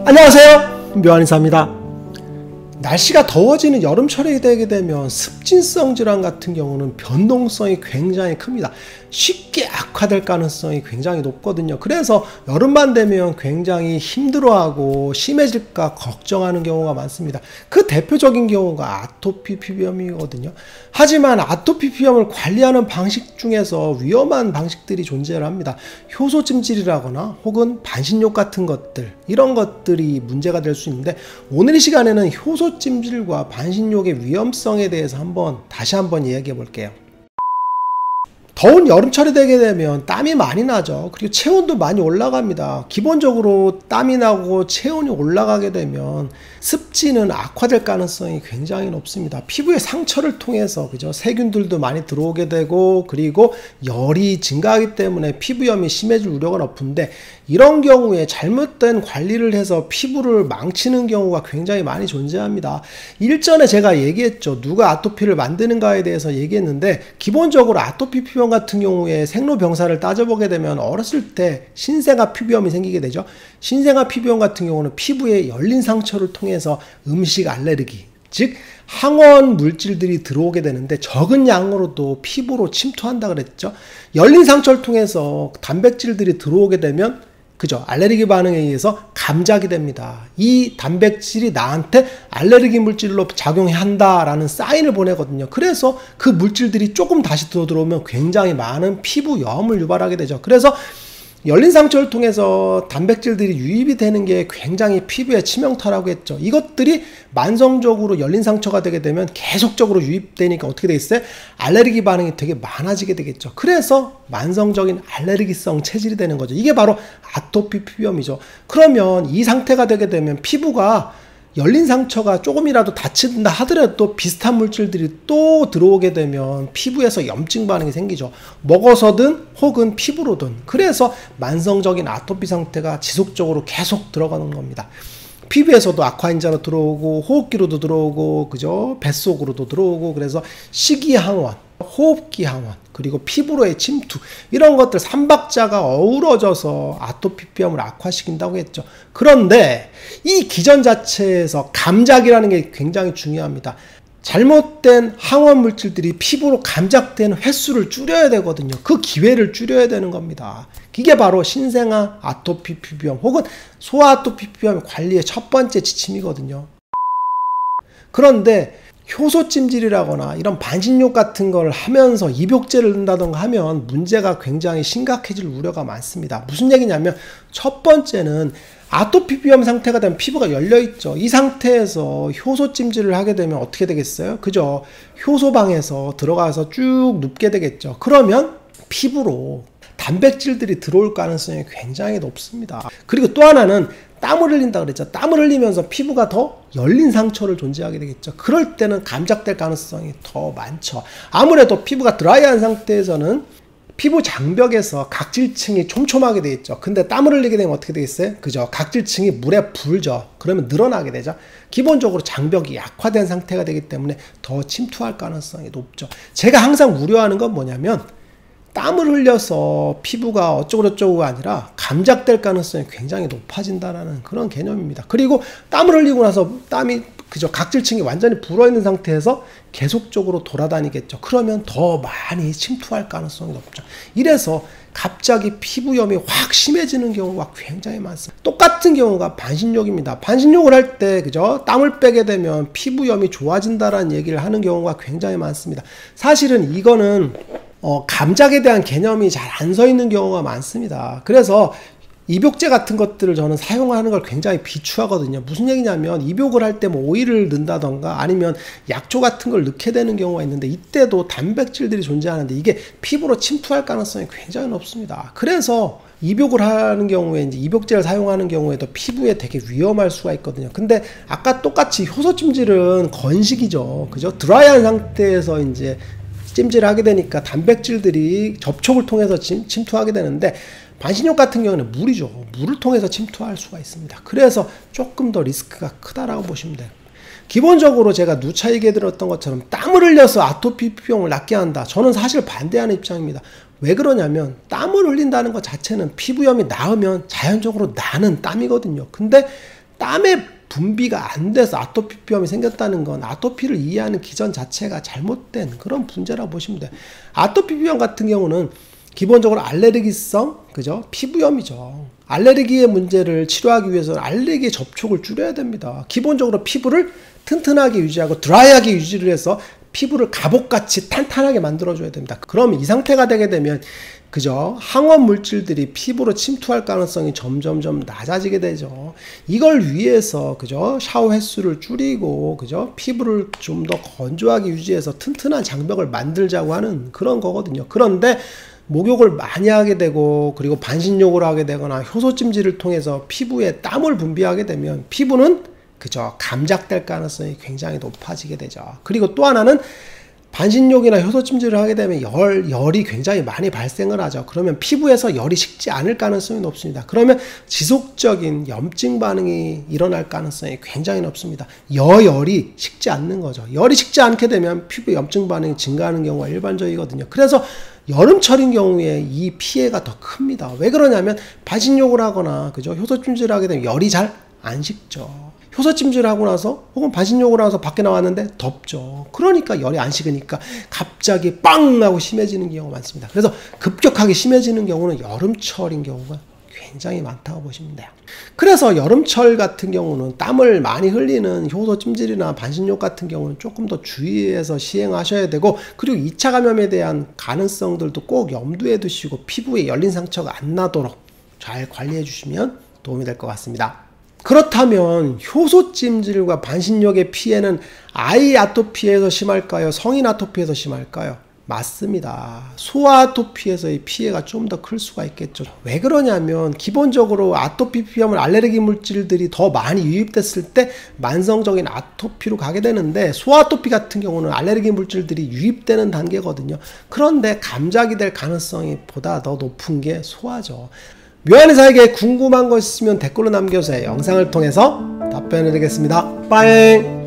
안녕하세요, 묘한의사입니다. 날씨가 더워지는 여름철이 되게 되면 습진성 질환 같은 경우는 변동성이 굉장히 큽니다. 쉽게 악화될 가능성이 굉장히 높거든요. 그래서 여름만 되면 굉장히 힘들어하고 심해질까 걱정하는 경우가 많습니다. 그 대표적인 경우가 아토피 피부염이거든요. 하지만 아토피 피부염을 관리하는 방식 중에서 위험한 방식들이 존재를 합니다. 효소 찜질이라거나 혹은 반신욕 같은 것들, 이런 것들이 문제가 될 수 있는데, 오늘 이 시간에는 효소 찜질과 반신욕의 위험성에 대해서 다시 한번 이야기해 볼게요. 더운 여름철이 되게 되면 땀이 많이 나죠. 그리고 체온도 많이 올라갑니다. 기본적으로 땀이 나고 체온이 올라가게 되면 습진은 악화될 가능성이 굉장히 높습니다. 피부의 상처를 통해서 세균들도 많이 들어오게 되고, 그리고 열이 증가하기 때문에 피부염이 심해질 우려가 높은데, 이런 경우에 잘못된 관리를 해서 피부를 망치는 경우가 굉장히 많이 존재합니다. 일전에 제가 얘기했죠. 누가 아토피를 만드는가에 대해서 얘기했는데, 기본적으로 아토피 피부염 같은 경우에 생로병사를 따져보게 되면 어렸을 때 신생아 피부염이 생기게 되죠. 신생아 피부염 같은 경우는 피부에 열린 상처를 통해서 음식 알레르기, 즉 항원 물질들이 들어오게 되는데, 적은 양으로도 피부로 침투한다 그랬죠. 열린 상처를 통해서 단백질들이 들어오게 되면 알레르기 반응에 의해서 감작이 됩니다. 이 단백질이 나한테 알레르기 물질로 작용한다라는 사인을 보내거든요. 그래서 그 물질들이 조금 다시 들어오면 굉장히 많은 피부염을 유발하게 되죠. 그래서 열린 상처를 통해서 단백질들이 유입이 되는 게 굉장히 피부에 치명타라고 했죠. 이것들이 만성적으로 열린 상처가 되게 되면 계속적으로 유입되니까 어떻게 되겠어요? 알레르기 반응이 되게 많아지게 되겠죠. 그래서 만성적인 알레르기성 체질이 되는 거죠. 이게 바로 아토피 피부염이죠. 그러면 이 상태가 되게 되면 피부가 열린 상처가 조금이라도 다친다 하더라도 비슷한 물질들이 또 들어오게 되면 피부에서 염증 반응이 생기죠. 먹어서든 혹은 피부로든. 그래서 만성적인 아토피 상태가 지속적으로 계속 들어가는 겁니다. 피부에서도 악화인자로 들어오고, 호흡기로도 들어오고, 뱃속으로도 들어오고, 그래서 식이항원, 호흡기 항원, 그리고 피부로의 침투, 이런 것들 3박자가 어우러져서 아토피 피부염을 악화시킨다고 했죠. 그런데 이 기전 자체에서 감작이라는 게 굉장히 중요합니다. 잘못된 항원 물질들이 피부로 감작되는 횟수를 줄여야 되거든요. 그 기회를 줄여야 되는 겁니다. 이게 바로 신생아 아토피 피부염 혹은 소아 아토피 피부염 관리의 첫 번째 지침이거든요. 그런데 효소 찜질이라거나 이런 반신욕 같은 걸 하면서 입욕제를 넣는다던가 하면 문제가 굉장히 심각해질 우려가 많습니다. 무슨 얘기냐면, 첫 번째는 아토피 피부염 상태가 되면 피부가 열려있죠. 이 상태에서 효소 찜질을 하게 되면 어떻게 되겠어요? 효소방에서 들어가서 쭉 눕게 되겠죠. 그러면 피부로 단백질들이 들어올 가능성이 굉장히 높습니다. 그리고 또 하나는 땀을 흘린다 그랬죠. 땀을 흘리면서 피부가 더 열린 상처를 존재하게 되겠죠. 그럴 때는 감작될 가능성이 더 많죠. 아무래도 피부가 드라이한 상태에서는 피부 장벽에서 각질층이 촘촘하게 되어 있죠. 근데 땀을 흘리게 되면 어떻게 되겠어요? 각질층이 물에 불죠. 그러면 늘어나게 되죠. 기본적으로 장벽이 약화된 상태가 되기 때문에 더 침투할 가능성이 높죠. 제가 항상 우려하는 건 뭐냐면, 땀을 흘려서 피부가 어쩌고저쩌고가 아니라 감작될 가능성이 굉장히 높아진다는 그런 개념입니다. 그리고 땀을 흘리고 나서 땀이 각질층이 완전히 불어있는 상태에서 계속적으로 돌아다니겠죠. 그러면 더 많이 침투할 가능성이 높죠. 이래서 갑자기 피부염이 확 심해지는 경우가 굉장히 많습니다. 똑같은 경우가 반신욕입니다. 반신욕을 할 때 땀을 빼게 되면 피부염이 좋아진다라는 얘기를 하는 경우가 굉장히 많습니다. 사실은 이거는 감작에 대한 개념이 잘 안 서 있는 경우가 많습니다. 그래서 입욕제 같은 것들을 저는 사용하는 걸 굉장히 비추하거든요. 무슨 얘기냐면, 입욕을 할 때 오일을 넣는다던가 아니면 약초 같은 걸 넣게 되는 경우가 있는데, 이때도 단백질들이 존재하는데 이게 피부로 침투할 가능성이 굉장히 높습니다. 그래서 입욕을 하는 경우에 입욕제를 사용하는 경우에도 피부에 되게 위험할 수가 있거든요. 근데 아까 똑같이 효소 찜질은 건식이죠. 드라이한 상태에서 찜질을 하게 되니까 단백질들이 접촉을 통해서 침투하게 되는데, 반신욕 같은 경우는 물이죠. 물을 통해서 침투할 수가 있습니다. 그래서 조금 더 리스크가 크다라고 보시면 돼요. 기본적으로 제가 누차 얘기해 드렸던 것처럼 땀을 흘려서 아토피 피부염을 낫게 한다. 저는 사실 반대하는 입장입니다. 왜 그러냐면, 땀을 흘린다는 것 자체는 피부염이 나으면 자연적으로 나는 땀이거든요. 근데 땀의 분비가 안 돼서 아토피 비염이 생겼다는 건 아토피를 이해하는 기전 자체가 잘못된 그런 문제라고 보시면 돼요. 아토피 비염 같은 경우는 기본적으로 알레르기성, 그죠? 피부염이죠. 알레르기의 문제를 치료하기 위해서는 알레르기의 접촉을 줄여야 됩니다. 기본적으로 피부를 튼튼하게 유지하고 드라이하게 유지를 해서 피부를 갑옷같이 탄탄하게 만들어줘야 됩니다. 그럼 이 상태가 되게 되면 그죠? 항원 물질들이 피부로 침투할 가능성이 점점점 낮아지게 되죠. 이걸 위해서 그죠? 샤워 횟수를 줄이고 그죠? 피부를 좀 더 건조하게 유지해서 튼튼한 장벽을 만들자고 하는 그런 거거든요. 그런데 목욕을 많이 하게 되고 그리고 반신욕을 하게 되거나 효소찜질을 통해서 피부에 땀을 분비하게 되면 피부는 그죠? 감작될 가능성이 굉장히 높아지게 되죠. 그리고 또 하나는 반신욕이나 효소찜질을 하게 되면 열이 굉장히 많이 발생을 하죠. 그러면 피부에서 열이 식지 않을 가능성이 높습니다. 그러면 지속적인 염증 반응이 일어날 가능성이 굉장히 높습니다. 열이 식지 않는 거죠. 열이 식지 않게 되면 피부 염증 반응이 증가하는 경우가 일반적이거든요. 그래서 여름철인 경우에 이 피해가 더 큽니다. 왜 그러냐면 반신욕을 하거나 그죠? 효소찜질을 하게 되면 열이 잘 안 식죠. 효소찜질을 하고 나서 혹은 반신욕을 하고 나서 밖에 나왔는데 덥죠. 그러니까 열이 안 식으니까 갑자기 빵 하고 심해지는 경우가 많습니다. 그래서 급격하게 심해지는 경우는 여름철인 경우가 굉장히 많다고 보시면 돼요. 그래서 여름철 같은 경우는 땀을 많이 흘리는 효소찜질이나 반신욕 같은 경우는 조금 더 주의해서 시행하셔야 되고 그리고 2차 감염에 대한 가능성들도 꼭 염두에 두시고 피부에 열린 상처가 안 나도록 잘 관리해 주시면 도움이 될 것 같습니다. 그렇다면 효소찜질과 반신욕의 피해는 아이 아토피에서 심할까요? 성인 아토피에서 심할까요? 맞습니다. 소아 아토피에서의 피해가 좀 더 클 수가 있겠죠. 왜 그러냐면 기본적으로 아토피 비염을 알레르기 물질들이 더 많이 유입됐을 때 만성적인 아토피로 가게 되는데 소아 아토피 같은 경우는 알레르기 물질들이 유입되는 단계거든요. 그런데 감작이 될 가능성이 보다 더 높은 게 소아죠. 묘한의사에게 궁금한 거 있으면 댓글로 남겨주세요. 영상을 통해서 답변해 드리겠습니다. 빠잉!